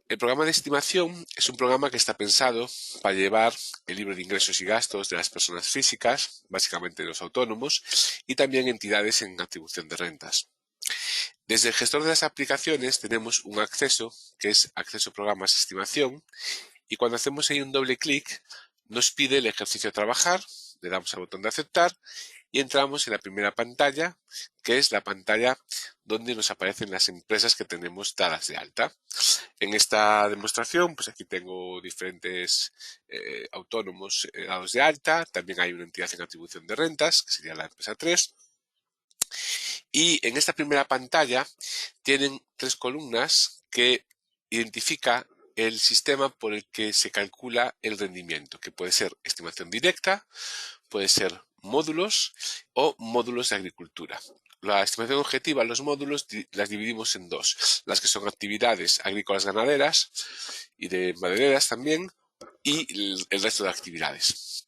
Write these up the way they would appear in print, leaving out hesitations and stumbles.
El programa de estimación es un programa que está pensado para llevar el libro de ingresos y gastos de las personas físicas, básicamente los autónomos, y también entidades en atribución de rentas. Desde el gestor de las aplicaciones tenemos un acceso, que es acceso a programas de estimación, y cuando hacemos ahí un doble clic, nos pide el ejercicio a trabajar, le damos al botón de aceptar y entramos en la primera pantalla, que es la pantalla donde nos aparecen las empresas que tenemos dadas de alta. En esta demostración, pues aquí tengo diferentes autónomos dados de alta, también hay una entidad en atribución de rentas, que sería la empresa 3, y en esta primera pantalla tienen 3 columnas que identifica el sistema por el que se calcula el rendimiento, que puede ser estimación directa, puede ser módulos o módulos de agricultura. La estimación objetiva, los módulos, las dividimos en dos. Las que son actividades agrícolas ganaderas y de madereras también, y el resto de actividades.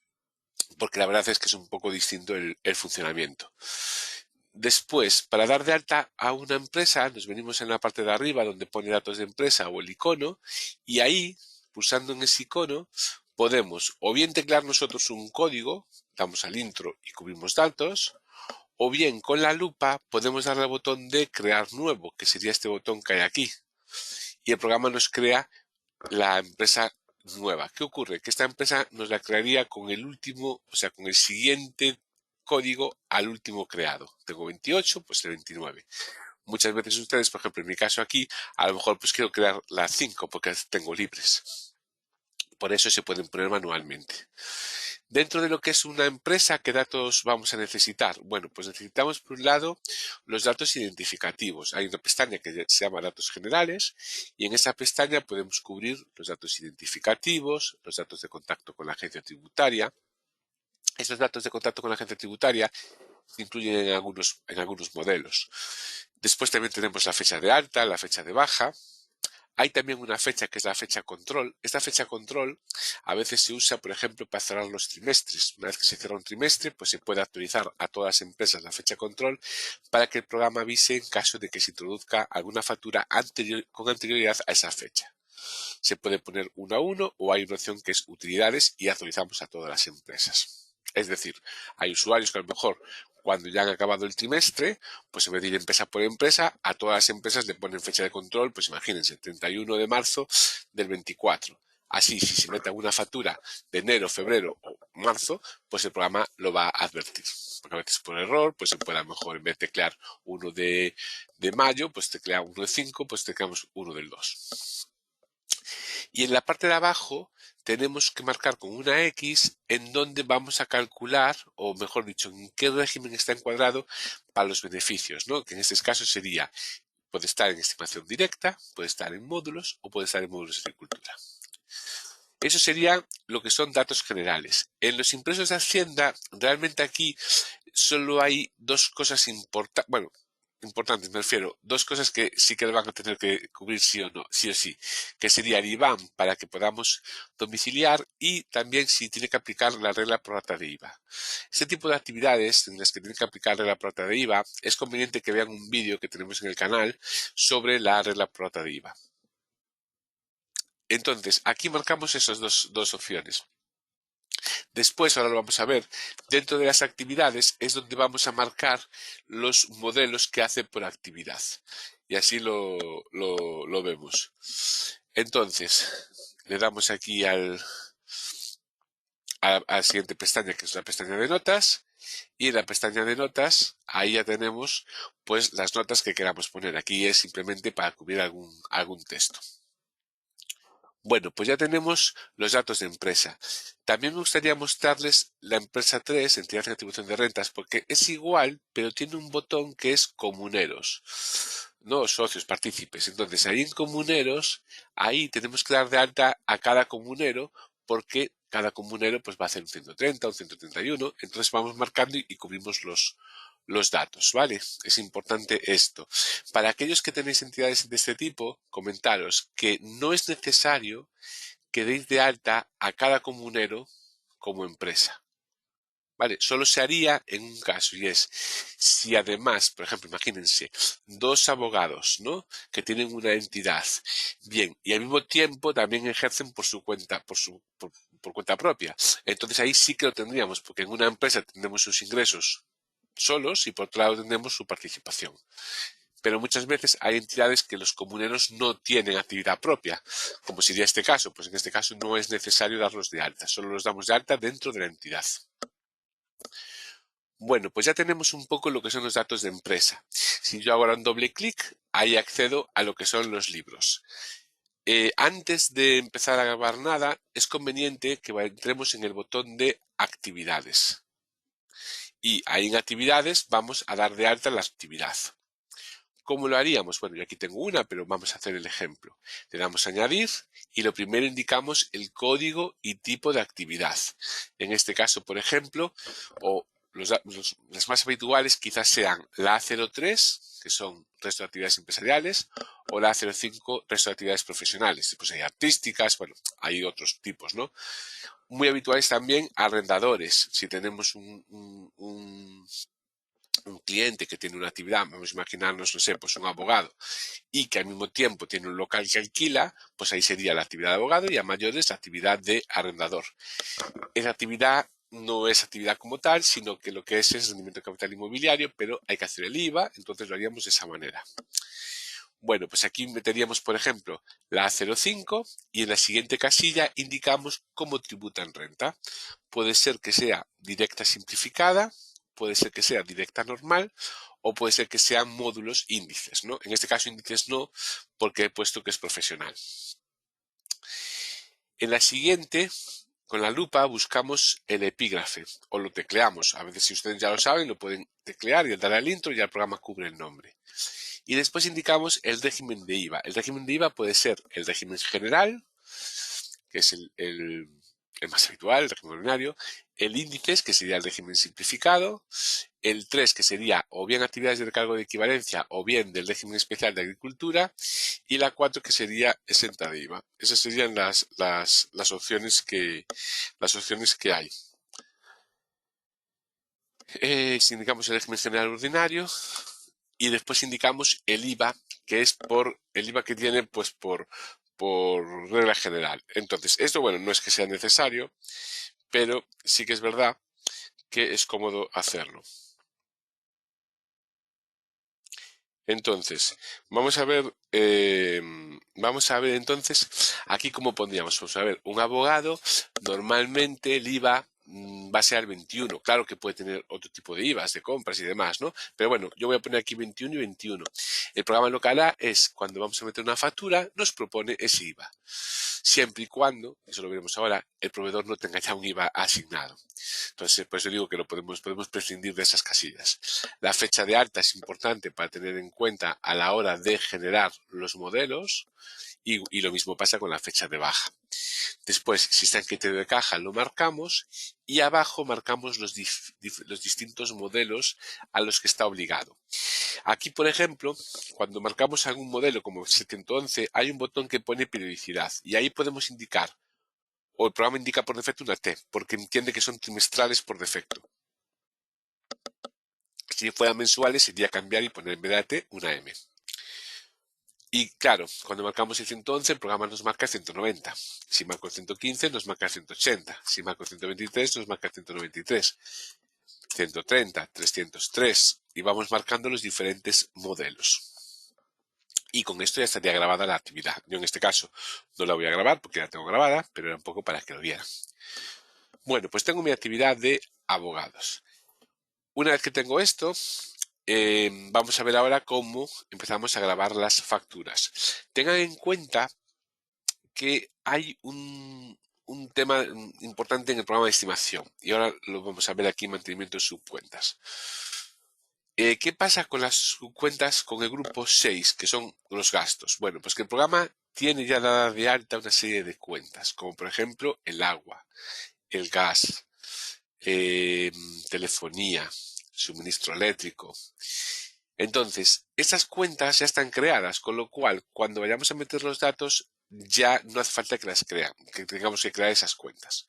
Porque la verdad es que es un poco distinto el funcionamiento. Después, para dar de alta a una empresa, nos venimos en la parte de arriba donde pone datos de empresa o el icono, y ahí, pulsando en ese icono, podemos o bien teclear nosotros un código, damos al intro y cubrimos datos, o bien con la lupa podemos darle al botón de crear nuevo, que sería este botón que hay aquí, y el programa nos crea la empresa nueva. ¿Qué ocurre? Que esta empresa nos la crearía con el último, o sea, con el siguiente código al último creado. Tengo 28, pues el 29. Muchas veces ustedes, por ejemplo, en mi caso aquí, a lo mejor pues quiero crear la 5 porque tengo libres. Por eso se pueden poner manualmente. Dentro de lo que es una empresa, ¿qué datos vamos a necesitar? Bueno, pues necesitamos por un lado los datos identificativos. Hay una pestaña que se llama datos generales y en esa pestaña podemos cubrir los datos identificativos, los datos de contacto con la agencia tributaria. Estos datos de contacto con la agencia tributaria se incluyen en algunos modelos. Después también tenemos la fecha de alta, la fecha de baja. Hay también una fecha que es la fecha control. Esta fecha control a veces se usa, por ejemplo, para cerrar los trimestres. Una vez que se cierra un trimestre, pues se puede actualizar a todas las empresas la fecha control para que el programa avise en caso de que se introduzca alguna factura con anterioridad a esa fecha. Se puede poner 1 a 1 o hay una opción que es utilidades y actualizamos a todas las empresas. Es decir, hay usuarios que a lo mejor cuando ya han acabado el trimestre, pues en vez de ir empresa por empresa, a todas las empresas le ponen fecha de control, pues imagínense, 31 de marzo del 24. Así, si se mete alguna factura de enero, febrero o marzo, pues el programa lo va a advertir. Porque a veces por error, pues se puede a lo mejor en vez de teclear 1 de mayo, pues teclea 1 de 5, pues tecleamos 1 del 2. Y en la parte de abajo tenemos que marcar con una X en donde vamos a calcular, o mejor dicho, en qué régimen está encuadrado para los beneficios, ¿no? Que en este caso sería, puede estar en estimación directa, puede estar en módulos o puede estar en módulos de agricultura. Eso sería lo que son datos generales. En los impresos de Hacienda, realmente aquí solo hay dos cosas importantes, bueno, importantes me refiero, dos cosas que sí que van a tener que cubrir sí o no, sí o sí, que sería el IBAN para que podamos domiciliar y también si tiene que aplicar la regla pro rata de IVA. Este tipo de actividades en las que tiene que aplicar la regla pro rata de IVA es conveniente que vean un vídeo que tenemos en el canal sobre la regla pro rata de IVA. Entonces, aquí marcamos esas dos opciones. Después, ahora lo vamos a ver, dentro de las actividades es donde vamos a marcar los modelos que hace por actividad. Y así lo vemos. Entonces, le damos aquí a la siguiente pestaña, que es la pestaña de notas. Y en la pestaña de notas, ahí ya tenemos pues las notas que queramos poner. Aquí es simplemente para cubrir algún texto. Bueno, pues ya tenemos los datos de empresa. También me gustaría mostrarles la empresa 3, entidad de atribución de rentas, porque es igual, pero tiene un botón que es comuneros, no socios, partícipes. Entonces, ahí en comuneros, ahí tenemos que dar de alta a cada comunero, porque cada comunero pues va a hacer un 130, un 131. Entonces vamos marcando y cubrimos los datos, ¿vale? Es importante esto. Para aquellos que tenéis entidades de este tipo, comentaros que no es necesario que deis de alta a cada comunero como empresa. ¿vale? Solo se haría en un caso y es si además, por ejemplo, imagínense, dos abogados, ¿no? Que tienen una entidad, bien, y al mismo tiempo también ejercen por su cuenta, por cuenta propia. Entonces ahí sí que lo tendríamos, porque en una empresa tendremos sus ingresos solos y por otro lado tendremos su participación. Pero muchas veces hay entidades que los comuneros no tienen actividad propia, como sería este caso. Pues en este caso no es necesario darlos de alta, solo los damos de alta dentro de la entidad. Bueno, pues ya tenemos un poco lo que son los datos de empresa. Si yo hago ahora un doble clic, ahí accedo a lo que son los libros. Antes de empezar a grabar nada, es conveniente que entremos en el botón de actividades. Y ahí en actividades vamos a dar de alta la actividad. ¿Cómo lo haríamos? Bueno, yo aquí tengo una, pero vamos a hacer el ejemplo. Le damos a añadir y lo primero indicamos el código y tipo de actividad. En este caso, por ejemplo, o las más habituales quizás sean la A03, que son resto de actividades empresariales, o la A05, resto de actividades profesionales. Pues hay artísticas, bueno, hay otros tipos, ¿no? Muy habituales también arrendadores. Si tenemos un cliente que tiene una actividad, vamos a imaginarnos, no sé, pues un abogado, y que al mismo tiempo tiene un local que alquila, pues ahí sería la actividad de abogado y a mayores la actividad de arrendador. Esa actividad no es actividad como tal, sino que lo que es rendimiento de capital inmobiliario, pero hay que hacer el IVA, entonces lo haríamos de esa manera. Bueno, pues aquí meteríamos, por ejemplo, la A05 y en la siguiente casilla indicamos cómo tributan renta. Puede ser que sea directa simplificada, puede ser que sea directa normal o puede ser que sean módulos índices, ¿no? En este caso índices no, porque he puesto que es profesional. En la siguiente, con la lupa buscamos el epígrafe o lo tecleamos. A veces si ustedes ya lo saben, lo pueden teclear y al dar al intro ya el programa cubre el nombre. Y después indicamos el régimen de IVA. El régimen de IVA puede ser el régimen general, que es el más habitual, el régimen ordinario, el índices, que sería el régimen simplificado, el 3, que sería o bien actividades de recargo de equivalencia o bien del régimen especial de agricultura, y la 4, que sería exenta de IVA. Esas serían las opciones que hay. Si indicamos el régimen general ordinario y después indicamos el IVA, que es por el IVA que tiene pues por regla general. Entonces, esto, bueno, no es que sea necesario, pero sí que es verdad que es cómodo hacerlo. Entonces, vamos a ver entonces aquí cómo pondríamos. Vamos a ver, un abogado, normalmente el IVA va a ser el 21. Claro que puede tener otro tipo de IVAs, de compras y demás, ¿no? Pero bueno, yo voy a poner aquí 21 y 21. El programa local A es cuando vamos a meter una factura, nos propone ese IVA. Siempre y cuando, eso lo veremos ahora, el proveedor no tenga ya un IVA asignado. Entonces, por eso digo que podemos prescindir de esas casillas. La fecha de alta es importante para tener en cuenta a la hora de generar los modelos y lo mismo pasa con la fecha de baja. Después, si está en criterio de caja, lo marcamos y abajo marcamos los distintos modelos a los que está obligado. Aquí, por ejemplo, cuando marcamos algún modelo como el 711, hay un botón que pone periodicidad y ahí podemos indicar, o el programa indica por defecto una T, porque entiende que son trimestrales por defecto. Si fueran mensuales, sería cambiar y poner en vez de T una M. Y claro, cuando marcamos el 111, el programa nos marca 190. Si marco el 115, nos marca el 180. Si marco el 123, nos marca el 193. 130, 303. Y vamos marcando los diferentes modelos. Y con esto ya estaría grabada la actividad. Yo en este caso no la voy a grabar porque la tengo grabada, pero era un poco para que lo vieran. Bueno, pues tengo mi actividad de abogados. Una vez que tengo esto, vamos a ver ahora cómo empezamos a grabar las facturas. Tengan en cuenta que hay un tema importante en el programa de estimación y ahora lo vamos a ver aquí en mantenimiento de subcuentas. ¿Qué pasa con las subcuentas con el grupo 6, que son los gastos? Bueno, pues que el programa tiene ya dada de alta una serie de cuentas, como por ejemplo el agua, el gas, telefonía, suministro eléctrico. Entonces, estas cuentas ya están creadas, con lo cual, cuando vayamos a meter los datos, ya no hace falta que las crean, que tengamos que crear esas cuentas.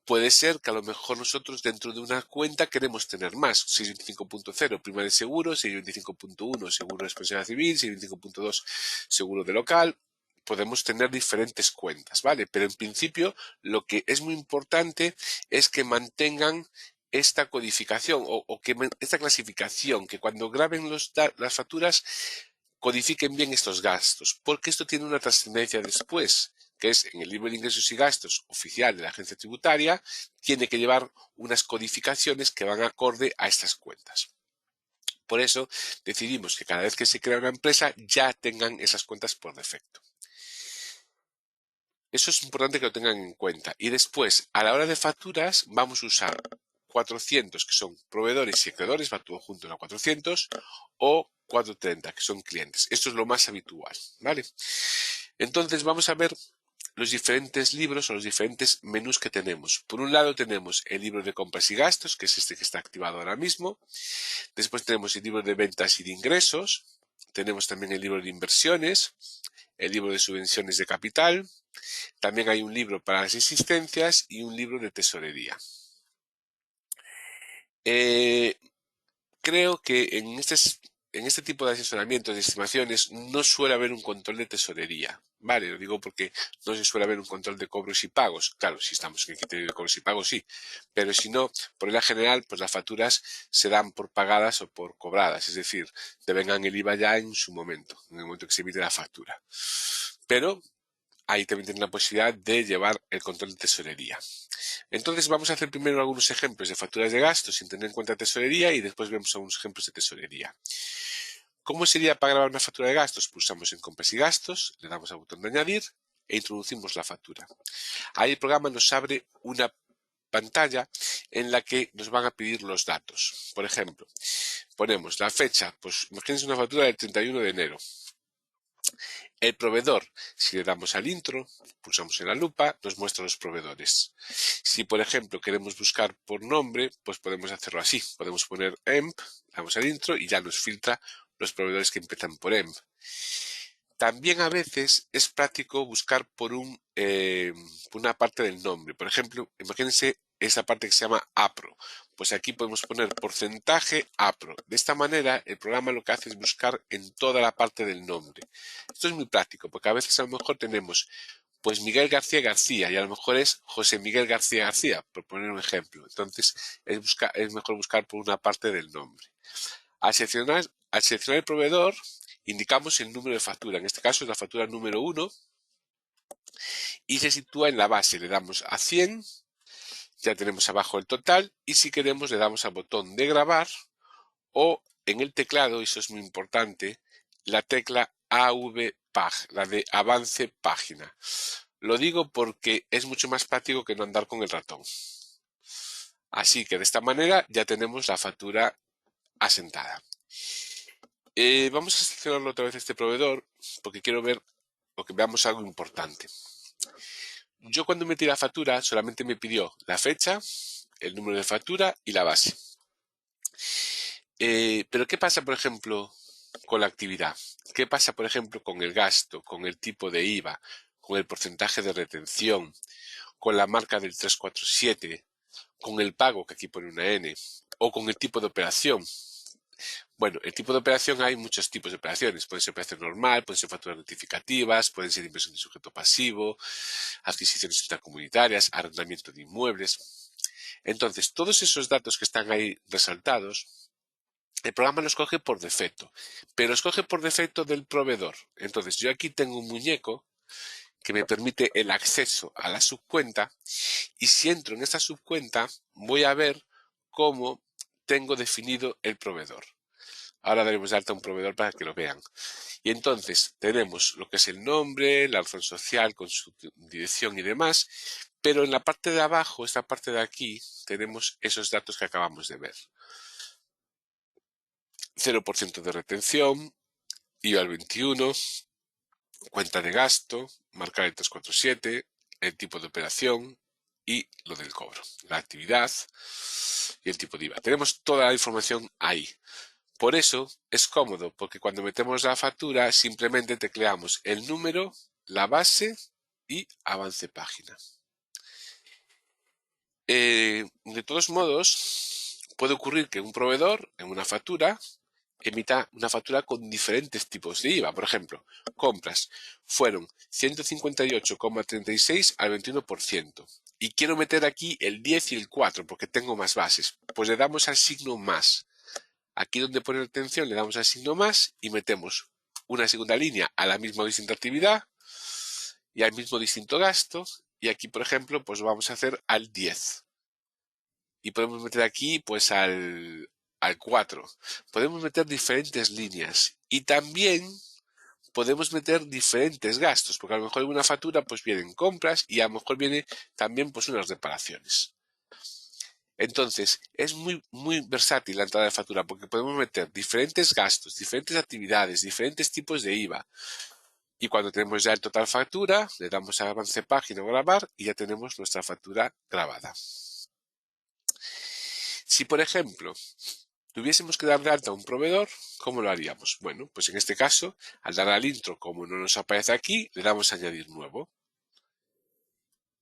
Puede ser que a lo mejor nosotros dentro de una cuenta queremos tener más. 625.0 prima de seguro, 625.1 seguro de responsabilidad civil, 625.2 seguro de local. Podemos tener diferentes cuentas, ¿vale? Pero en principio lo que es muy importante es que mantengan esta codificación o que esta clasificación, que cuando graben las facturas codifiquen bien estos gastos, porque esto tiene una trascendencia después, que es en el libro de ingresos y gastos oficial de la agencia tributaria, tiene que llevar unas codificaciones que van acorde a estas cuentas. Por eso decidimos que cada vez que se crea una empresa ya tengan esas cuentas por defecto. Eso es importante que lo tengan en cuenta. Y después, a la hora de facturas, vamos a usar 400, que son proveedores y acreedores, va todo junto en la 400, o 430, que son clientes. Esto es lo más habitual, ¿vale? Entonces vamos a ver los diferentes libros o los diferentes menús que tenemos. Por un lado tenemos el libro de compras y gastos, que es este que está activado ahora mismo. Después tenemos el libro de ventas y de ingresos. Tenemos también el libro de inversiones, el libro de subvenciones de capital. También hay un libro para las existencias y un libro de tesorería. Creo que en este tipo de asesoramientos de estimaciones no suele haber un control de tesorería. Vale, lo digo porque no se suele haber un control de cobros y pagos. Claro, si estamos en el criterio de cobros y pagos, sí. Pero si no, por regla general, pues las facturas se dan por pagadas o por cobradas. Es decir, devengan el IVA ya en su momento, en el momento que se emite la factura. Pero ahí también tienen la posibilidad de llevar el control de tesorería. Entonces vamos a hacer primero algunos ejemplos de facturas de gastos sin tener en cuenta tesorería y después vemos algunos ejemplos de tesorería. ¿Cómo sería para grabar una factura de gastos? Pulsamos en compras y gastos, le damos al botón de añadir e introducimos la factura. Ahí el programa nos abre una pantalla en la que nos van a pedir los datos. Por ejemplo, ponemos la fecha, pues imagínense una factura del 31 de enero. El proveedor, si le damos al intro, pulsamos en la lupa, nos muestra los proveedores. Si, por ejemplo, queremos buscar por nombre, pues podemos hacerlo así. Podemos poner EMP, damos al intro y ya nos filtra los proveedores que empiezan por EMP. También a veces es práctico buscar por una parte del nombre. Por ejemplo, imagínense esa parte que se llama APRO. Pues aquí podemos poner porcentaje APRO. De esta manera, el programa lo que hace es buscar en toda la parte del nombre. Esto es muy práctico, porque a veces a lo mejor tenemos pues Miguel García García y a lo mejor es José Miguel García García, por poner un ejemplo. Entonces, es mejor buscar por una parte del nombre. Al seleccionar el proveedor, indicamos el número de factura. En este caso es la factura número 1 y se sitúa en la base. Le damos a 100, ya tenemos abajo el total y si queremos le damos al botón de grabar o en el teclado, y eso es muy importante, la tecla AVPAG, la de avance página. Lo digo porque es mucho más práctico que no andar con el ratón. Así que de esta manera ya tenemos la factura asentada. Vamos a seleccionarlo otra vez este proveedor porque quiero ver o que veamos algo importante. Yo cuando metí la factura solamente me pidió la fecha, el número de factura y la base. Pero ¿qué pasa, por ejemplo, con la actividad? ¿Qué pasa, por ejemplo, con el gasto, con el tipo de IVA, con el porcentaje de retención, con la marca del 347, con el pago, que aquí pone una N, o con el tipo de operación? Bueno, el tipo de operación hay muchos tipos de operaciones. Puede ser operación normal, pueden ser facturas notificativas, pueden ser inversión de sujeto pasivo, adquisiciones extracomunitarias, arrendamiento de inmuebles. Entonces, todos esos datos que están ahí resaltados, el programa los coge por defecto, pero los coge por defecto del proveedor. Entonces, yo aquí tengo un muñeco que me permite el acceso a la subcuenta y si entro en esta subcuenta voy a ver cómo tengo definido el proveedor. Ahora daremos de alta a un proveedor para que lo vean. Y entonces tenemos lo que es el nombre, la razón social con su dirección y demás, pero en la parte de abajo, esta parte de aquí, tenemos esos datos que acabamos de ver. 0% de retención, IVA al 21, cuenta de gasto, marcar el 347, el tipo de operación y lo del cobro, la actividad y el tipo de IVA. Tenemos toda la información ahí. Por eso es cómodo, porque cuando metemos la factura simplemente tecleamos el número, la base y avance página. De todos modos, puede ocurrir que un proveedor en una factura emita una factura con diferentes tipos de IVA. Por ejemplo, compras fueron 158,36 al 21%. Y quiero meter aquí el 10 y el 4 porque tengo más bases. Pues le damos al signo más. Aquí donde pone atención le damos al signo más y metemos una segunda línea a la misma distinta actividad y al mismo distinto gasto. Y aquí, por ejemplo, pues vamos a hacer al 10. Y podemos meter aquí pues al 4. Podemos meter diferentes líneas y también podemos meter diferentes gastos, porque a lo mejor en una factura pues vienen compras y a lo mejor viene también pues unas reparaciones. Entonces, es muy versátil la entrada de factura porque podemos meter diferentes gastos, diferentes actividades, diferentes tipos de IVA. Y cuando tenemos ya el total factura, le damos a avance página o grabar y ya tenemos nuestra factura grabada. Si, por ejemplo, tuviésemos que dar de alta a un proveedor, ¿cómo lo haríamos? Bueno, pues en este caso, al dar al intro, como no nos aparece aquí, le damos a añadir nuevo.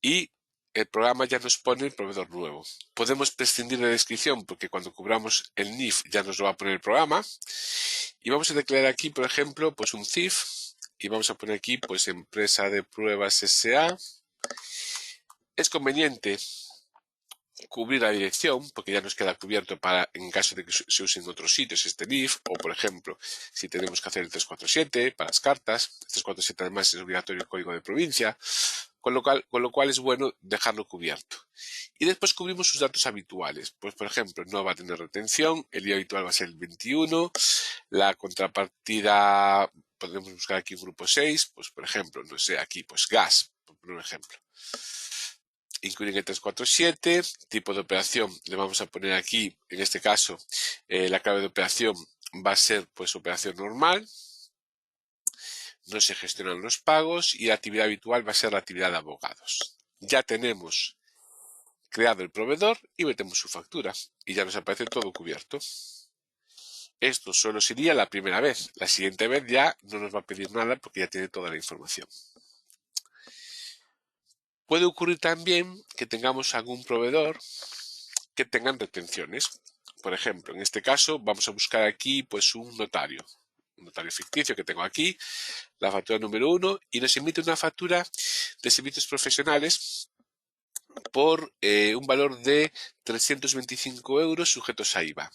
Y el programa ya nos pone el proveedor nuevo. Podemos prescindir de descripción porque cuando cubramos el NIF ya nos lo va a poner el programa. Y vamos a declarar aquí, por ejemplo, pues un CIF. Y vamos a poner aquí, pues, empresa de pruebas S.A. Es conveniente cubrir la dirección, porque ya nos queda cubierto para, en caso de que se use en otros sitios, este NIF, o por ejemplo, si tenemos que hacer el 347 para las cartas, el 347 además es obligatorio el código de provincia, con lo cual es bueno dejarlo cubierto. Y después cubrimos sus datos habituales, pues por ejemplo, no va a tener retención, el día habitual va a ser el 21, la contrapartida, podemos buscar aquí un grupo 6, pues por ejemplo, no sé, aquí pues gas, por un ejemplo. Incluir el 347, tipo de operación le vamos a poner aquí, en este caso, la clave de operación va a ser pues operación normal, no se gestionan los pagos y la actividad habitual va a ser la actividad de abogados. Ya tenemos creado el proveedor y metemos su factura y ya nos aparece todo cubierto. Esto solo sería la primera vez, la siguiente vez ya no nos va a pedir nada porque ya tiene toda la información. Puede ocurrir también que tengamos algún proveedor que tengan retenciones. Por ejemplo, en este caso vamos a buscar aquí pues un notario ficticio que tengo aquí, la factura número 1 y nos emite una factura de servicios profesionales por un valor de 325 euros sujetos a IVA.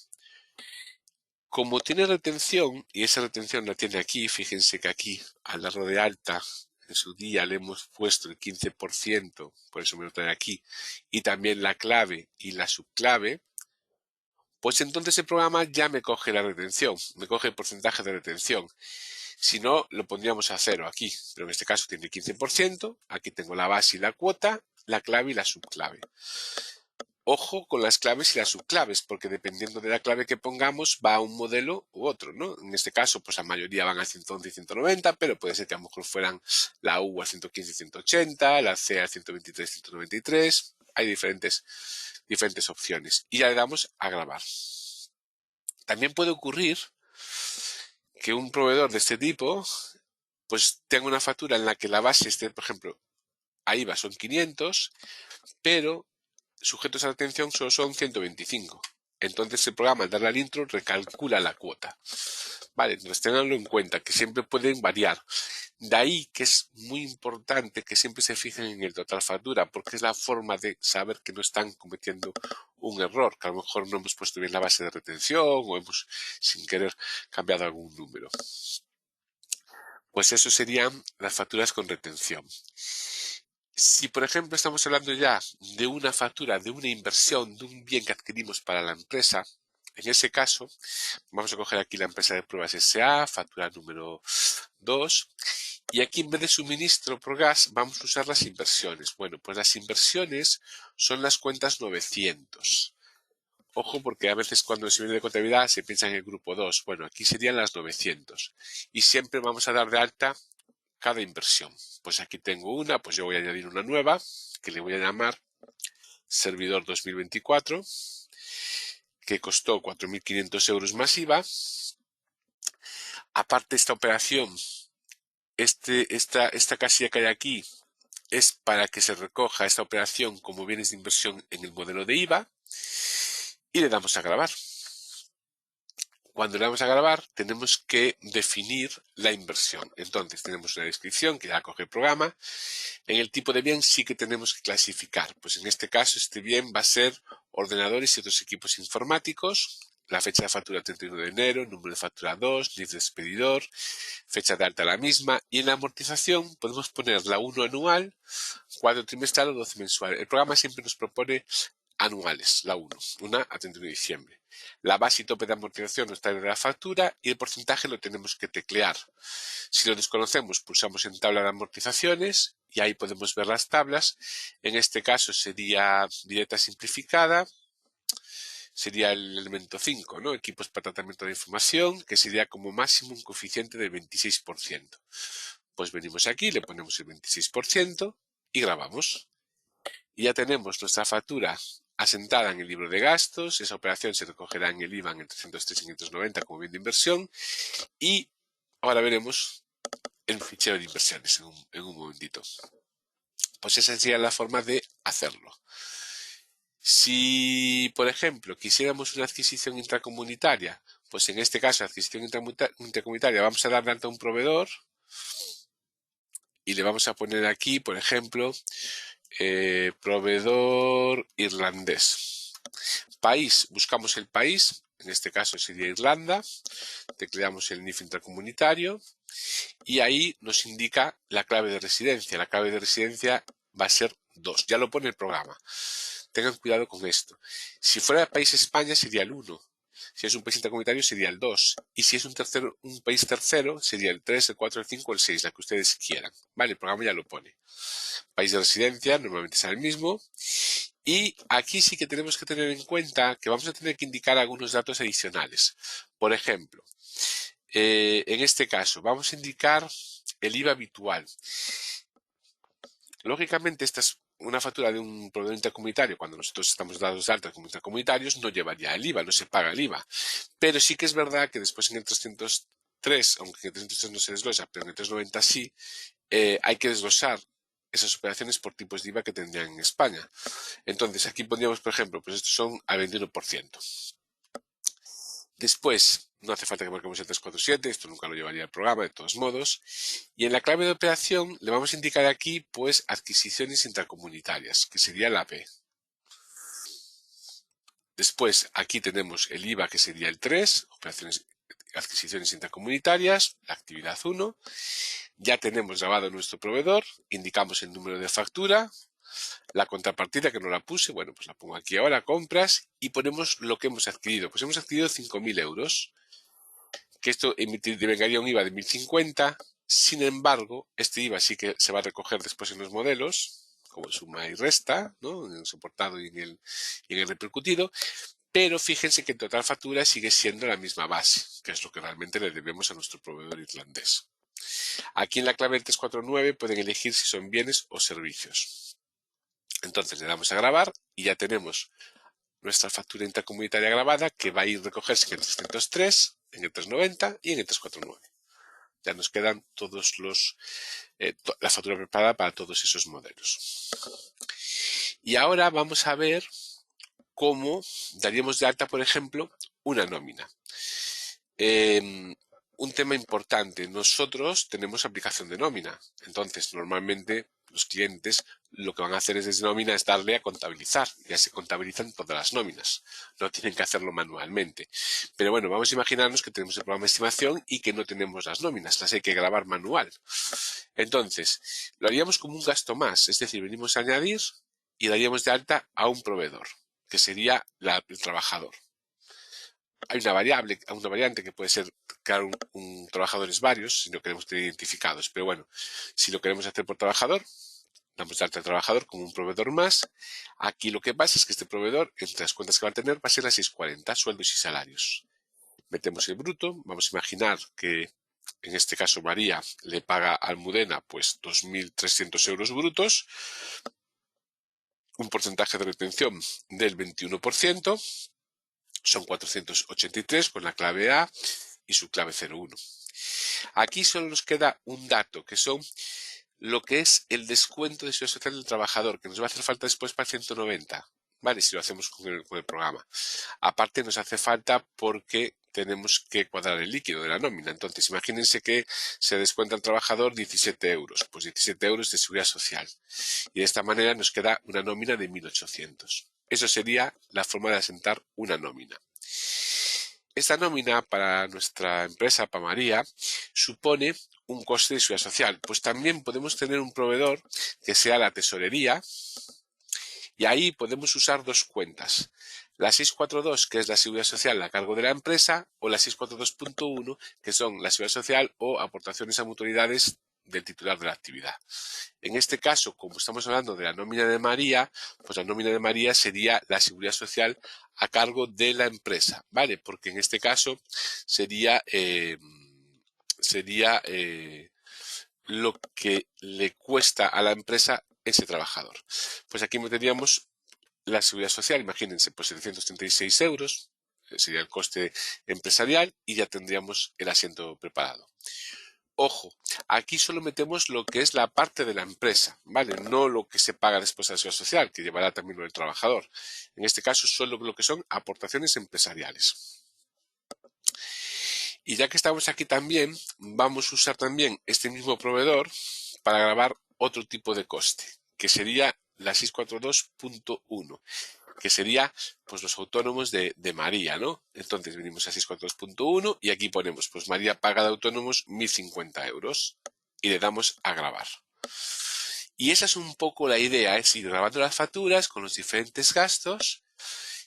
Como tiene retención, y esa retención la tiene aquí, fíjense que aquí al darlo de alta en su día le hemos puesto el 15%, por eso me lo trae aquí, y también la clave y la subclave, pues entonces el programa ya me coge la retención, me coge el porcentaje de retención. Si no, lo pondríamos a 0 aquí, pero en este caso tiene el 15%, aquí tengo la base y la cuota, la clave y la subclave. Ojo con las claves y las subclaves, porque dependiendo de la clave que pongamos va a un modelo u otro, ¿no? En este caso, pues la mayoría van al 111 y 190, pero puede ser que a lo mejor fueran la U al 115 y 180, la C al 123 y 193. Hay diferentes opciones. Y ya le damos a grabar. También puede ocurrir que un proveedor de este tipo pues tenga una factura en la que la base esté, por ejemplo, ahí va, son 500, pero sujetos a la atención solo son 125. Entonces el programa al darle al intro recalcula la cuota. Vale, entonces tenganlo en cuenta que siempre pueden variar. De ahí que es muy importante que siempre se fijen en el total factura, porque es la forma de saber que no están cometiendo un error, que a lo mejor no hemos puesto bien la base de retención o hemos sin querer cambiado algún número. Pues eso serían las facturas con retención. Si, por ejemplo, estamos hablando ya de una factura, de una inversión, de un bien que adquirimos para la empresa, en ese caso, vamos a coger aquí la empresa de pruebas S.A., factura número 2, y aquí en vez de suministro por gas vamos a usar las inversiones. Bueno, pues las inversiones son las cuentas 900. Ojo, porque a veces cuando se viene de contabilidad se piensa en el grupo 2. Bueno, aquí serían las 900. Y siempre vamos a dar de alta cada inversión. Pues aquí tengo una, pues yo voy a añadir una nueva, que le voy a llamar servidor 2024, que costó 4.500 euros más IVA. Aparte de esta operación, esta casilla que hay aquí es para que se recoja esta operación como bienes de inversión en el modelo de IVA y le damos a grabar. Cuando le damos a grabar, tenemos que definir la inversión. Entonces, tenemos una descripción que ya coge el programa. En el tipo de bien sí que tenemos que clasificar. Pues en este caso, este bien va a ser ordenadores y otros equipos informáticos. La fecha de factura 31 de enero, número de factura 2, libre expedidor, fecha de alta la misma. Y en la amortización podemos poner la 1 anual, 4 trimestral o 12 mensual. El programa siempre nos propone anuales, la 1, una a 31 de diciembre. La base y tope de amortización nos trae de la factura y el porcentaje lo tenemos que teclear. Si lo desconocemos, pulsamos en tabla de amortizaciones y ahí podemos ver las tablas. En este caso sería directa simplificada, sería el elemento 5, ¿no? Equipos para tratamiento de información, que sería como máximo un coeficiente del 26%. Pues venimos aquí, le ponemos el 26% y grabamos. Y ya tenemos nuestra factura asentada en el libro de gastos. Esa operación se recogerá en el IVA en el 303 y 590 como bien de inversión. Y ahora veremos el fichero de inversiones en un momentito. Pues esa sería la forma de hacerlo. Si, por ejemplo, quisiéramos una adquisición intracomunitaria, pues en este caso, adquisición intracomunitaria, vamos a dar de alta a un proveedor y le vamos a poner aquí, por ejemplo, proveedor irlandés. País, buscamos el país, en este caso sería Irlanda, tecleamos el NIF intracomunitario y ahí nos indica la clave de residencia. La clave de residencia va a ser 2, ya lo pone el programa. Tengan cuidado con esto. Si fuera el país España sería el 1. Si es un país intracomunitario sería el 2. Y si es un país tercero sería el 3, el 4, el 5 o el 6, la que ustedes quieran. Vale, el programa ya lo pone. País de residencia normalmente será el mismo. Y aquí sí que tenemos que tener en cuenta que vamos a tener que indicar algunos datos adicionales. Por ejemplo, en este caso vamos a indicar el IVA habitual. Lógicamente, esta es una factura de un proveedor intercomunitario. Cuando nosotros estamos dados de alta como intercomunitarios, no llevaría el IVA, no se paga el IVA. Pero sí que es verdad que después en el 303, aunque en el 303 no se desglosa, pero en el 390 sí, hay que desglosar esas operaciones por tipos de IVA que tendrían en España. Entonces, aquí pondríamos, por ejemplo, pues estos son al 21%. Después, no hace falta que marquemos el 347, esto nunca lo llevaría el programa, de todos modos. Y en la clave de operación le vamos a indicar aquí, pues, adquisiciones intracomunitarias, que sería la P. Después, aquí tenemos el IVA, que sería el 3, adquisiciones intracomunitarias, la actividad 1. Ya tenemos grabado nuestro proveedor, indicamos el número de factura, la contrapartida que no la puse, bueno, pues la pongo aquí ahora, compras, y ponemos lo que hemos adquirido. Pues hemos adquirido 5.000 euros. Que esto devengaría un IVA de 1.050. Sin embargo, este IVA sí que se va a recoger después en los modelos, como suma y resta, ¿no? En el soportado y en el repercutido. Pero fíjense que en total factura sigue siendo la misma base, que es lo que realmente le debemos a nuestro proveedor irlandés. Aquí en la clave del 349 pueden elegir si son bienes o servicios. Entonces le damos a grabar y ya tenemos nuestra factura intercomunitaria grabada que va a ir a recogerse en el 303, en el 390 y en el 349. Ya nos quedan todos la factura preparada para todos esos modelos. Y ahora vamos a ver cómo daríamos de alta, por ejemplo, una nómina. Un tema importante, nosotros tenemos aplicación de nómina, entonces normalmente los clientes lo que van a hacer desde nómina es darle a contabilizar, ya se contabilizan todas las nóminas, no tienen que hacerlo manualmente. Pero bueno, vamos a imaginarnos que tenemos el programa de estimación y que no tenemos las nóminas, las hay que grabar manual. Entonces, lo haríamos como un gasto más, es decir, venimos a añadir y daríamos de alta a un proveedor, que sería el trabajador. Hay una variante que puede ser crear trabajadores varios si no queremos tener identificados. Pero bueno, si lo queremos hacer por trabajador, damos de alta al trabajador como un proveedor más. Aquí lo que pasa es que este proveedor, entre las cuentas que va a tener, va a ser las 640, sueldos y salarios. Metemos el bruto, vamos a imaginar que en este caso María le paga a Almudena pues 2.300 euros brutos, un porcentaje de retención del 21%, son 483 con la clave A y su clave 01. Aquí solo nos queda un dato, que son lo que es el descuento de seguridad social del trabajador, que nos va a hacer falta después para el 190, ¿vale? Si lo hacemos con el programa. Aparte nos hace falta porque tenemos que cuadrar el líquido de la nómina. Entonces, imagínense que se descuenta al trabajador 17 euros, pues 17 euros de seguridad social. Y de esta manera nos queda una nómina de 1.800. Eso sería la forma de asentar una nómina. Esta nómina para nuestra empresa, para María, supone un coste de seguridad social. Pues también podemos tener un proveedor que sea la tesorería y ahí podemos usar dos cuentas. La 642, que es la seguridad social a cargo de la empresa, o la 642.1, que son la seguridad social o aportaciones a mutualidades del titular de la actividad. En este caso, como estamos hablando de la nómina de María, pues la nómina de María sería la seguridad social a cargo de la empresa, ¿vale? Porque en este caso sería lo que le cuesta a la empresa ese trabajador. Pues aquí meteríamos la seguridad social, imagínense, pues 736 euros, sería el coste empresarial y ya tendríamos el asiento preparado. Ojo, aquí solo metemos lo que es la parte de la empresa, ¿vale? No lo que se paga después a la seguridad social, que llevará también el trabajador. En este caso, solo lo que son aportaciones empresariales. Y ya que estamos aquí también, vamos a usar también este mismo proveedor para grabar otro tipo de coste, que sería la 642.1, que sería pues los autónomos de María, ¿no? Entonces venimos a 642.1 y aquí ponemos, pues María paga de autónomos 1.050 euros y le damos a grabar. Y esa es un poco la idea, es ir grabando las facturas con los diferentes gastos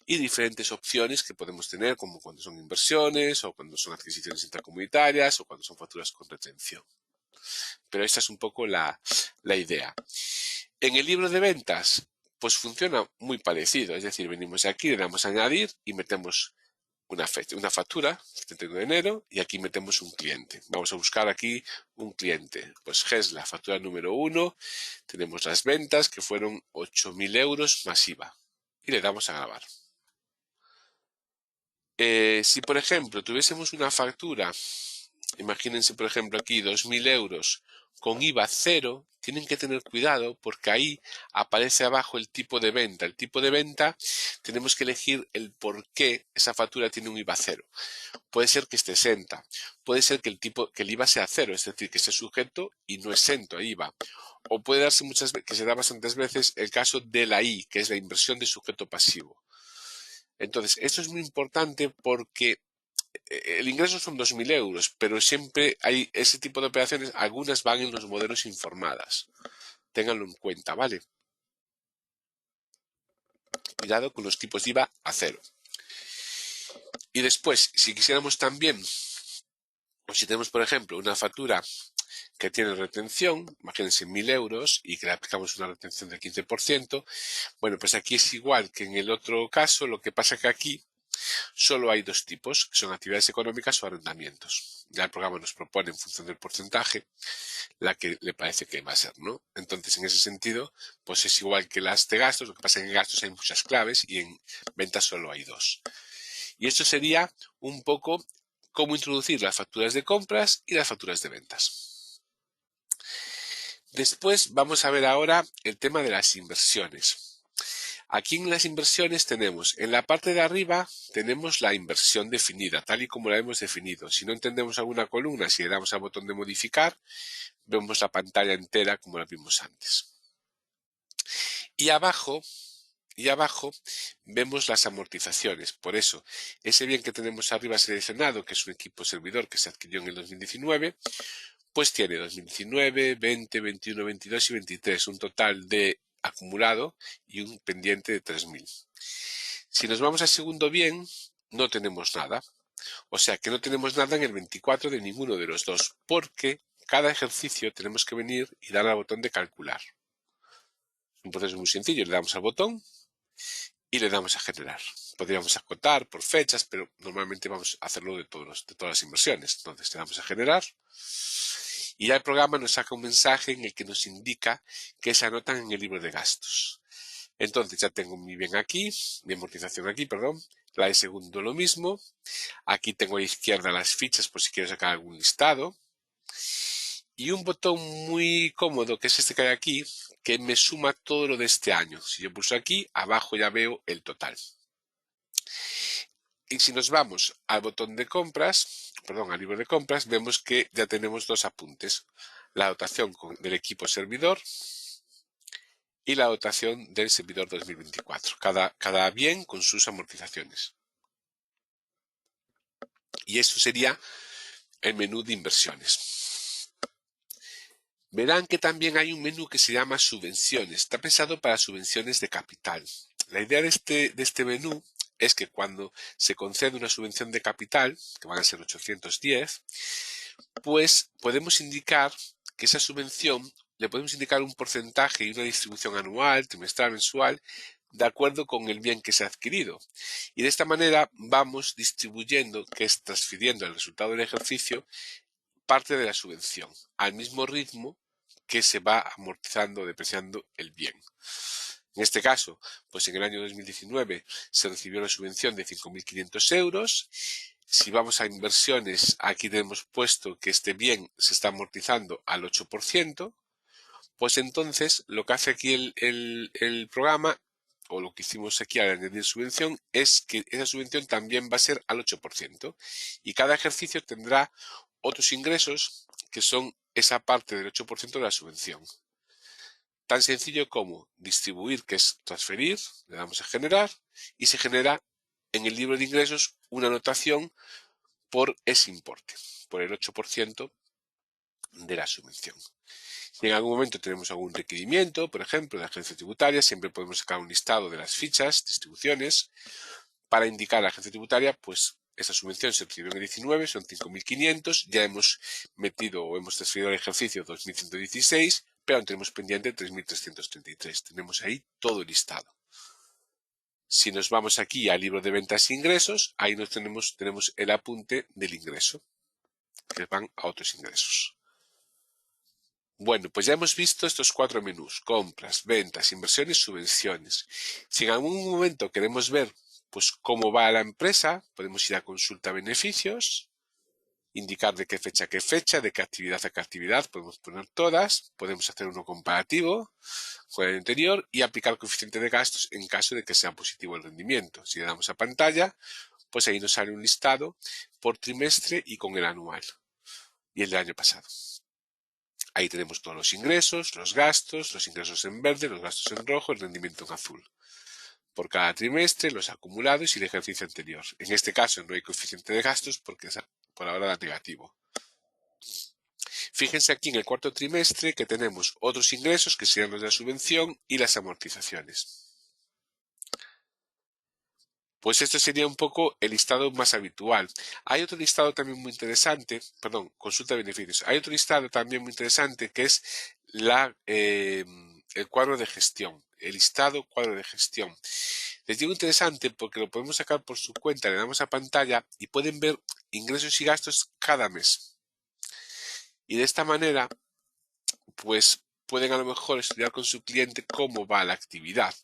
y diferentes opciones que podemos tener, como cuando son inversiones, o cuando son adquisiciones intracomunitarias, o cuando son facturas con retención. Pero esta es un poco la idea. En el libro de ventas, pues funciona muy parecido. Es decir, venimos aquí, le damos a añadir y metemos una fecha, una factura, 31 de enero, y aquí metemos un cliente. Vamos a buscar aquí un cliente. Pues GESLA, factura número 1, tenemos las ventas que fueron 8.000 euros más IVA. Y le damos a grabar. Si, por ejemplo, tuviésemos una factura, imagínense, por ejemplo, aquí 2.000 euros con IVA cero, tienen que tener cuidado porque ahí aparece abajo el tipo de venta. El tipo de venta tenemos que elegir el por qué esa factura tiene un IVA cero. Puede ser que esté exenta, puede ser que el IVA sea cero, es decir, que esté sujeto y no exento a IVA. O puede darse muchas veces, que se da bastantes veces, el caso de la I, que es la inversión de sujeto pasivo. Entonces, esto es muy importante porque el ingreso son 2.000 euros, pero siempre hay ese tipo de operaciones, algunas van en los modelos informadas. Ténganlo en cuenta, ¿vale? Cuidado con los tipos de IVA a cero. Y después, si quisiéramos también, o si tenemos, por ejemplo, una factura que tiene retención, imagínense 1.000 euros y que le aplicamos una retención del 15%, bueno, pues aquí es igual que en el otro caso, lo que pasa que aquí solo hay dos tipos, que son actividades económicas o arrendamientos. Ya el programa nos propone en función del porcentaje la que le parece que va a ser, ¿no? Entonces, en ese sentido, pues es igual que las de gastos, lo que pasa es que en gastos hay muchas claves y en ventas solo hay dos. Y esto sería un poco cómo introducir las facturas de compras y las facturas de ventas. Después vamos a ver ahora el tema de las inversiones. Aquí en las inversiones tenemos, en la parte de arriba tenemos la inversión definida, tal y como la hemos definido. Si no entendemos alguna columna, si le damos al botón de modificar, vemos la pantalla entera como la vimos antes. Y abajo vemos las amortizaciones. Por eso, ese bien que tenemos arriba seleccionado, que es un equipo servidor que se adquirió en el 2019, pues tiene 2019, 20, 21, 22 y 23, un total de acumulado y un pendiente de 3.000. Si nos vamos al segundo bien, no tenemos nada. O sea que no tenemos nada en el 24 de ninguno de los dos, porque cada ejercicio tenemos que venir y dar al botón de calcular. Es un proceso muy sencillo, le damos al botón y le damos a generar. Podríamos acotar por fechas, pero normalmente vamos a hacerlo de todas las inversiones. Entonces le damos a generar y ya el programa nos saca un mensaje en el que nos indica que se anotan en el libro de gastos. Entonces ya tengo mi bien aquí, mi amortización aquí, perdón, la de segundo lo mismo. Aquí tengo a la izquierda las fichas por si quiero sacar algún listado. y un botón muy cómodo, que es este que hay aquí, que me suma todo lo de este año. Si yo pulso aquí, abajo ya veo el total. Y si nos vamos al botón de compras, perdón, al libro de compras, vemos que ya tenemos dos apuntes. La dotación del equipo servidor y la dotación del servidor 2024. Cada bien con sus amortizaciones. Y eso sería el menú de inversiones. Verán que también hay un menú que se llama subvenciones. Está pensado para subvenciones de capital. La idea de este menú es que cuando se concede una subvención de capital, que van a ser 810, pues podemos indicar que esa subvención, le podemos indicar un porcentaje y una distribución anual, trimestral, mensual, de acuerdo con el bien que se ha adquirido. Y de esta manera vamos distribuyendo, que es transfiriendo el resultado del ejercicio, parte de la subvención, al mismo ritmo que se va amortizando o depreciando el bien. En este caso, pues en el año 2019 se recibió la subvención de 5.500 euros. Si vamos a inversiones, aquí tenemos puesto que este bien se está amortizando al 8%, pues entonces lo que hace aquí el programa, o lo que hicimos aquí al añadir subvención, es que esa subvención también va a ser al 8%. Y cada ejercicio tendrá otros ingresos que son esa parte del 8% de la subvención. Tan sencillo como distribuir, que es transferir, le damos a generar y se genera en el libro de ingresos una anotación por ese importe, por el 8% de la subvención. Si en algún momento tenemos algún requerimiento, por ejemplo, de la agencia tributaria, siempre podemos sacar un listado de las fichas, distribuciones, para indicar a la agencia tributaria, pues esa subvención se recibió en el 19, son 5.500, ya hemos metido o hemos transferido al ejercicio 2.116, pero aún tenemos pendiente 3.333. Tenemos ahí todo el listado. Si nos vamos aquí al libro de ventas e ingresos, ahí tenemos el apunte del ingreso, que van a otros ingresos. Bueno, pues ya hemos visto estos 4 menús: compras, ventas, inversiones, subvenciones. Si en algún momento queremos ver pues cómo va la empresa, podemos ir a consulta beneficios, indicar de qué fecha, de qué actividad a qué actividad, podemos poner todas, podemos hacer uno comparativo con el anterior y aplicar coeficiente de gastos en caso de que sea positivo el rendimiento. Si le damos a pantalla, pues ahí nos sale un listado por trimestre y con el anual y el del año pasado. Ahí tenemos todos los ingresos en verde, los gastos en rojo, el rendimiento en azul. Por cada trimestre, los acumulados y el ejercicio anterior. En este caso no hay coeficiente de gastos porque es por ahora da negativo. Fíjense aquí en el cuarto trimestre que tenemos otros ingresos que serían los de la subvención y las amortizaciones. Pues esto sería un poco el listado más habitual. Hay otro listado también muy interesante, perdón, consulta de beneficios. Hay otro listado también muy interesante que es el cuadro de gestión, el listado cuadro de gestión. Les digo interesante porque lo podemos sacar por su cuenta, le damos a pantalla y pueden ver ingresos y gastos cada mes. Y de esta manera, pues pueden a lo mejor estudiar con su cliente cómo va la actividad.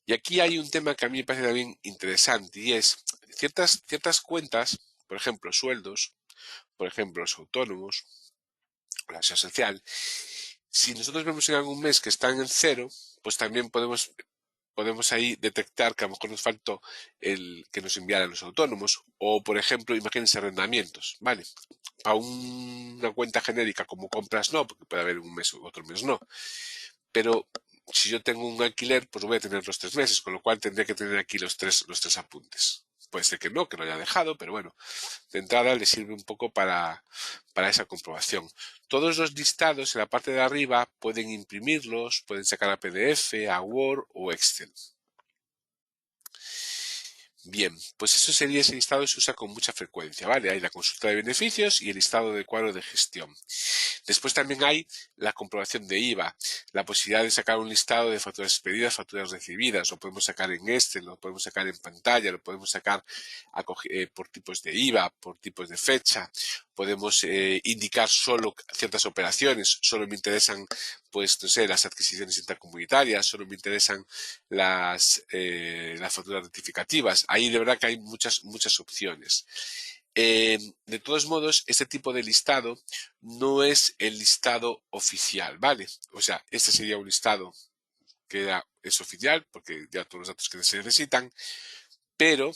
Y aquí hay un tema que a mí me parece también interesante y es ciertas cuentas, por ejemplo, sueldos, por ejemplo, los autónomos, la seguridad social. Si nosotros vemos en algún mes que están en cero, pues también podemos ahí detectar que a lo mejor nos faltó el que nos enviaran los autónomos. O, por ejemplo, imagínense arrendamientos, ¿vale? Para una cuenta genérica como compras no, porque puede haber un mes u otro mes no. Pero si yo tengo un alquiler, pues voy a tener los 3 meses, con lo cual tendría que tener aquí los tres apuntes. Puede ser que no haya dejado, pero bueno, de entrada le sirve un poco para esa comprobación. Todos los listados en la parte de arriba pueden imprimirlos, pueden sacar a PDF, a Word o Excel. Bien, pues eso sería ese listado y se usa con mucha frecuencia, ¿vale? Hay la consulta de beneficios y el listado de cuadro de gestión. Después también hay la comprobación de IVA, la posibilidad de sacar un listado de facturas expedidas, facturas recibidas, lo podemos sacar en Excel, lo podemos sacar en pantalla, lo podemos sacar por tipos de IVA, por tipos de fecha, podemos indicar solo ciertas operaciones, solo me interesan, pues, no sé, las adquisiciones intercomunitarias, solo me interesan las facturas rectificativas. Ahí de verdad que hay muchas opciones. De todos modos, este tipo de listado no es el listado oficial, ¿vale? O sea, este sería un listado que es oficial, porque ya todos los datos que se necesitan, pero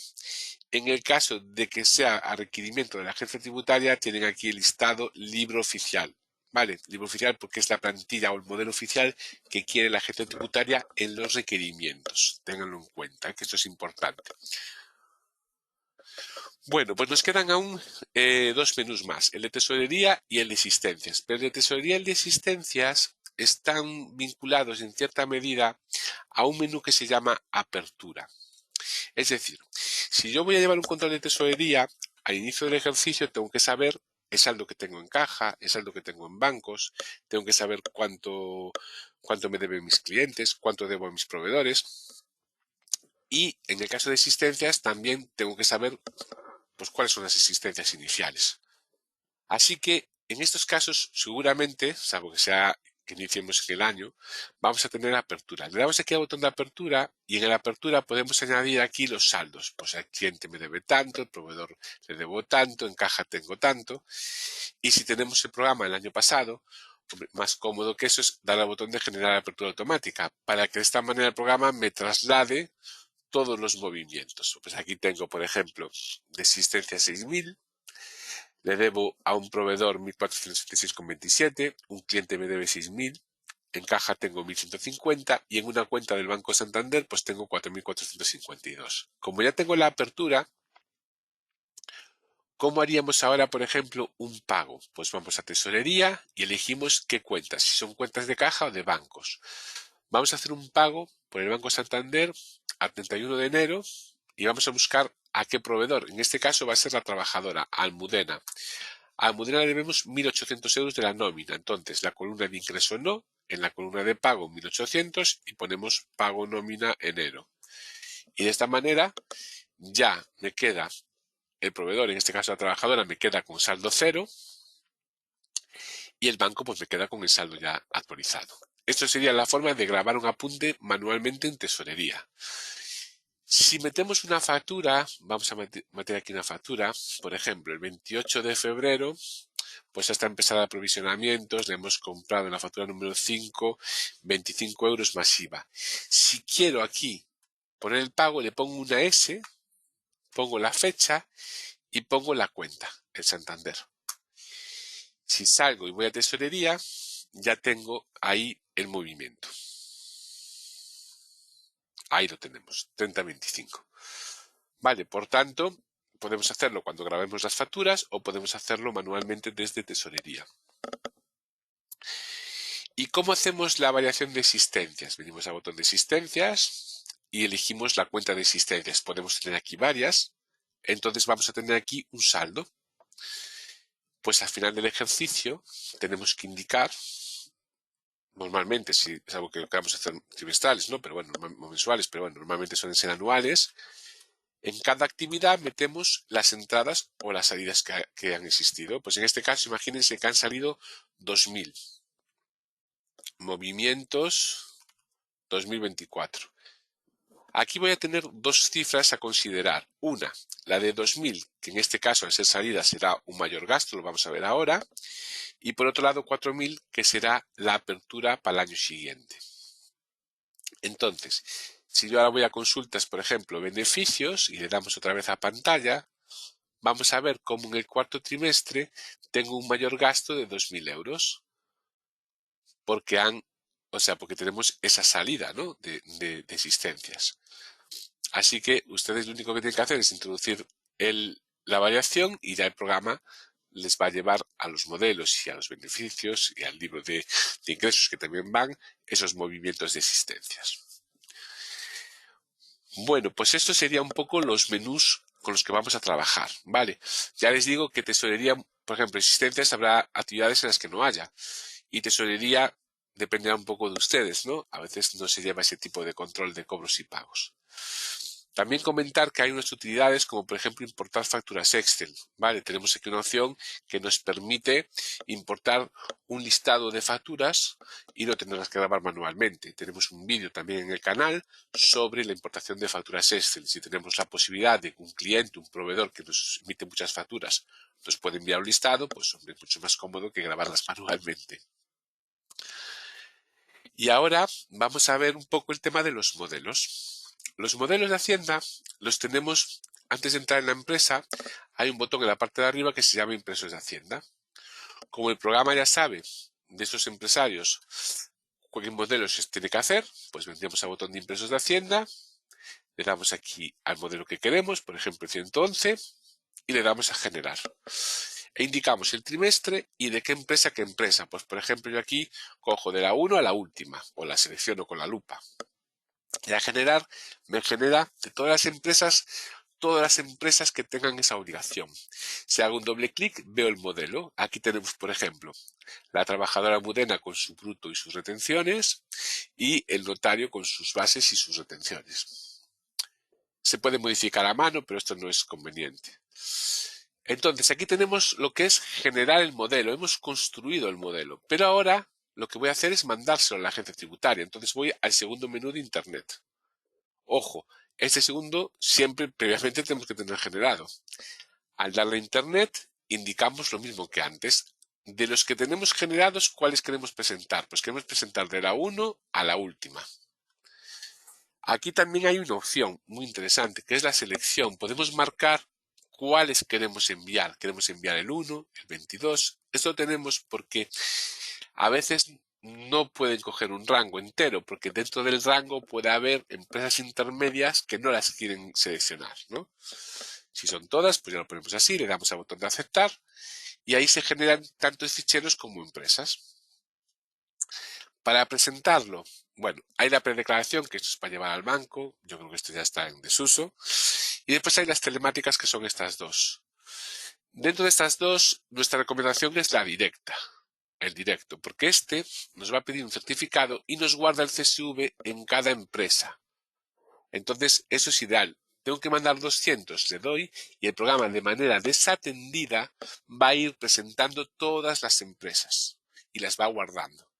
en el caso de que sea a requerimiento de la agencia tributaria, tienen aquí el listado libro oficial. ¿Vale? Libro oficial porque es la plantilla o el modelo oficial que quiere la agencia tributaria en los requerimientos. Ténganlo en cuenta, que esto es importante. Bueno, pues nos quedan aún dos menús más, el de tesorería y el de existencias. Pero el de tesorería y el de existencias están vinculados en cierta medida a un menú que se llama apertura. Es decir, si yo voy a llevar un control de tesorería, al inicio del ejercicio tengo que saber el saldo que tengo en caja, el saldo que tengo en bancos, tengo que saber cuánto me deben mis clientes, cuánto debo a mis proveedores. Y en el caso de existencias también tengo que saber pues cuáles son las existencias iniciales. Así que en estos casos seguramente, salvo que iniciemos en el año, vamos a tener apertura. Le damos aquí al botón de apertura y en la apertura podemos añadir aquí los saldos. Pues el cliente me debe tanto, el proveedor le debo tanto, en caja tengo tanto. Y si tenemos el programa el año pasado, más cómodo que eso es dar al botón de generar apertura automática, para que de esta manera el programa me traslade todos los movimientos. Pues aquí tengo, por ejemplo, de existencia 6.000, le debo a un proveedor 1.476,27, un cliente me debe 6.000, en caja tengo 1.150 y en una cuenta del Banco Santander pues tengo 4.452. Como ya tengo la apertura, ¿cómo haríamos ahora, por ejemplo, un pago? Pues vamos a tesorería y elegimos qué cuentas, si son cuentas de caja o de bancos. Vamos a hacer un pago por el Banco Santander a 31 de enero y vamos a buscar a qué proveedor. En este caso va a ser la trabajadora, Almudena. A Almudena le debemos 1.800 euros de la nómina. Entonces, la columna de ingreso no, en la columna de pago 1.800 y ponemos pago nómina enero. Y de esta manera ya me queda el proveedor, en este caso la trabajadora, me queda con saldo cero y el banco pues me queda con el saldo ya actualizado. Esto sería la forma de grabar un apunte manualmente en tesorería. Si metemos una factura, vamos a meter aquí una factura, por ejemplo, el 28 de febrero, pues hasta empezar el aprovisionamientos, le hemos comprado en la factura número 5, 25 euros masiva. Si quiero aquí poner el pago, le pongo una S, pongo la fecha y pongo la cuenta, el Santander. Si salgo y voy a tesorería, ya tengo ahí el movimiento. Ahí lo tenemos, 30.25. Vale, por tanto, podemos hacerlo cuando grabemos las facturas o podemos hacerlo manualmente desde tesorería. ¿Y cómo hacemos la variación de existencias? Venimos al botón de existencias y elegimos la cuenta de existencias. Podemos tener aquí varias, entonces vamos a tener aquí un saldo. Pues al final del ejercicio tenemos que indicar, normalmente, si es algo que vamos a hacer trimestrales, ¿no? Pero bueno, mensuales, pero bueno, normalmente suelen ser anuales. En cada actividad metemos las entradas o las salidas que han existido. Pues en este caso, imagínense que han salido 2.000. Movimientos 2024. Aquí voy a tener dos cifras a considerar. Una, la de 2.000, que en este caso al ser salida será un mayor gasto, lo vamos a ver ahora. Y por otro lado 4.000, que será la apertura para el año siguiente. Entonces, si yo ahora voy a consultas, por ejemplo, beneficios, y le damos otra vez a pantalla, vamos a ver cómo en el cuarto trimestre tengo un mayor gasto de 2.000 euros. Porque porque tenemos esa salida, ¿no? de existencias. Así que ustedes lo único que tienen que hacer es introducir la variación y ya el programa les va a llevar a los modelos y a los beneficios y al libro de ingresos que también van esos movimientos de existencias. Bueno, pues esto sería un poco los menús con los que vamos a trabajar, ¿vale? Ya les digo que tesorería, por ejemplo, existencias habrá actividades en las que no haya y tesorería dependerá un poco de ustedes, ¿no? A veces no se lleva ese tipo de control de cobros y pagos. También comentar que hay unas utilidades como por ejemplo importar facturas Excel, ¿vale? Tenemos aquí una opción que nos permite importar un listado de facturas y no tenerlas que grabar manualmente. Tenemos un vídeo también en el canal sobre la importación de facturas Excel. Si tenemos la posibilidad de que un cliente, un proveedor que nos emite muchas facturas, nos puede enviar un listado, pues hombre, es mucho más cómodo que grabarlas manualmente. Y ahora vamos a ver un poco el tema de los modelos. Los modelos de Hacienda los tenemos, antes de entrar en la empresa, hay un botón en la parte de arriba que se llama Impresos de Hacienda. Como el programa ya sabe de estos empresarios qué modelos se tiene que hacer, pues vendríamos al botón de Impresos de Hacienda, le damos aquí al modelo que queremos, por ejemplo 111, y le damos a Generar. E indicamos el trimestre y de qué empresa a qué empresa. Pues por ejemplo yo aquí cojo de la 1 a la última, o la selecciono con la lupa. Y a Generar me genera de todas las empresas que tengan esa obligación. Si hago un doble clic, veo el modelo. Aquí tenemos, por ejemplo, la trabajadora Mudena con su bruto y sus retenciones y el notario con sus bases y sus retenciones. Se puede modificar a mano, pero esto no es conveniente. Entonces, aquí tenemos lo que es generar el modelo. Hemos construido el modelo, pero ahora lo que voy a hacer es mandárselo a la agencia tributaria. Entonces voy al segundo menú de Internet. Ojo, este segundo siempre previamente tenemos que tener generado. Al darle a Internet, indicamos lo mismo que antes. De los que tenemos generados, ¿cuáles queremos presentar? Pues queremos presentar de la 1 a la última. Aquí también hay una opción muy interesante, que es la selección. Podemos marcar cuáles queremos enviar. Queremos enviar el 1, el 22. Esto lo tenemos porque a veces no pueden coger un rango entero, porque dentro del rango puede haber empresas intermedias que no las quieren seleccionar, ¿no? Si son todas, pues ya lo ponemos así, le damos al botón de aceptar y ahí se generan tanto ficheros como empresas. Para presentarlo, bueno, hay la predeclaración, que esto es para llevar al banco, yo creo que esto ya está en desuso, y después hay las telemáticas, que son estas dos. Dentro de estas dos, nuestra recomendación es la directa, el directo, porque este nos va a pedir un certificado y nos guarda el CSV en cada empresa. Entonces, eso es ideal. Tengo que mandar 200, le doy, y el programa de manera desatendida va a ir presentando todas las empresas y las va guardando.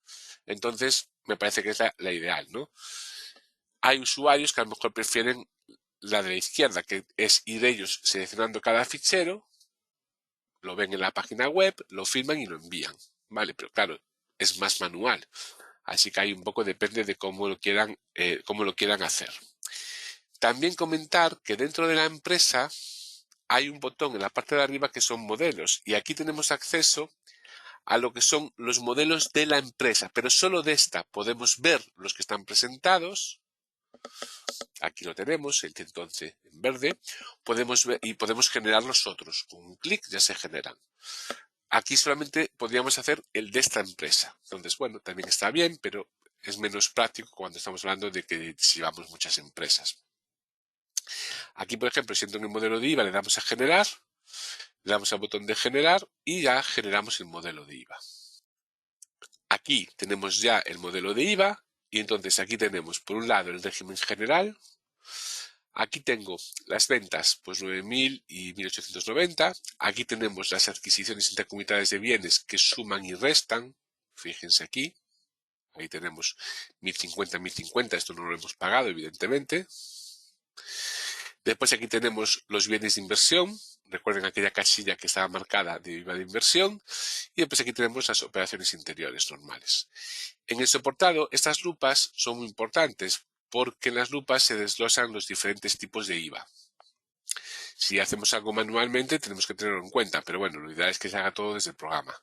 Entonces, me parece que es la ideal, ¿no? Hay usuarios que a lo mejor prefieren la de la izquierda, que es ir ellos seleccionando cada fichero, lo ven en la página web, lo firman y lo envían, ¿vale? Pero claro, es más manual. Así que hay un poco, depende de cómo lo quieran hacer. También comentar que dentro de la empresa hay un botón en la parte de arriba que son modelos y aquí tenemos acceso a lo que son los modelos de la empresa, pero solo de esta podemos ver los que están presentados. Aquí lo tenemos, el 111 en verde. Podemos ver y podemos generar los otros. Con un clic ya se generan. Aquí solamente podríamos hacer el de esta empresa. Entonces, bueno, también está bien, pero es menos práctico cuando estamos hablando de que llevamos muchas empresas. Aquí, por ejemplo, si entro en el modelo de IVA, le damos a generar, le damos al botón de generar y ya generamos el modelo de IVA. Aquí tenemos ya el modelo de IVA y entonces aquí tenemos por un lado el régimen general. Aquí tengo las ventas, pues 9.000 y 1.890. Aquí tenemos las adquisiciones intercomunitarias de bienes que suman y restan. Fíjense aquí. Ahí tenemos 1.050, 1.050. Esto no lo hemos pagado, evidentemente. Después aquí tenemos los bienes de inversión. Recuerden aquella casilla que estaba marcada de IVA de inversión. Y después aquí tenemos las operaciones interiores normales. En el soportado, estas lupas son muy importantes porque en las lupas se desglosan los diferentes tipos de IVA. Si hacemos algo manualmente, tenemos que tenerlo en cuenta, pero bueno, lo ideal es que se haga todo desde el programa.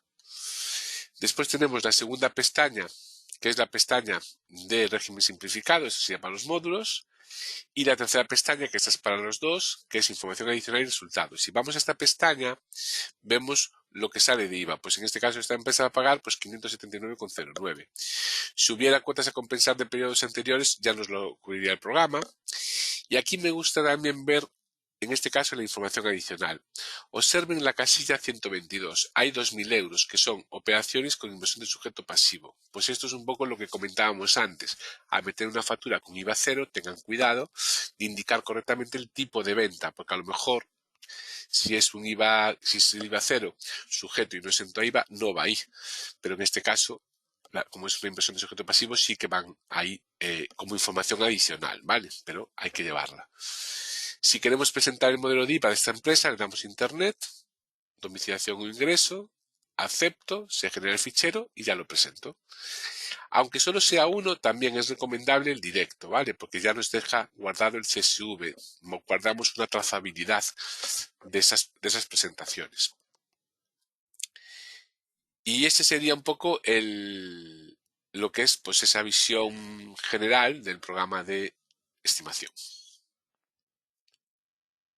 Después tenemos la segunda pestaña, que es la pestaña de régimen simplificado, eso se llama los módulos. Y la tercera pestaña, que esta es para los dos, que es información adicional y resultados. Si vamos a esta pestaña, vemos lo que sale de IVA. Pues en este caso esta empresa va a pagar pues 579,09. Si hubiera cuotas a compensar de periodos anteriores, ya nos lo cubriría el programa. Y aquí me gusta también ver en este caso la información adicional. Observen la casilla 122. Hay 2.000 euros, que son operaciones con inversión de sujeto pasivo. Pues esto es un poco lo que comentábamos antes. Al meter una factura con IVA cero, tengan cuidado de indicar correctamente el tipo de venta, porque a lo mejor si es un IVA, si es el IVA cero sujeto y no exento a IVA, no va ahí. Pero en este caso, como es una inversión de sujeto pasivo, sí que van ahí como información adicional, ¿vale? Pero hay que llevarla. Si queremos presentar el modelo de IVA de esta empresa, le damos Internet, domiciliación o ingreso, acepto, se genera el fichero y ya lo presento. Aunque solo sea uno, también es recomendable el directo, ¿vale? Porque ya nos deja guardado el CSV, guardamos una trazabilidad de esas presentaciones. Y ese sería un poco lo que es pues esa visión general del programa de estimación.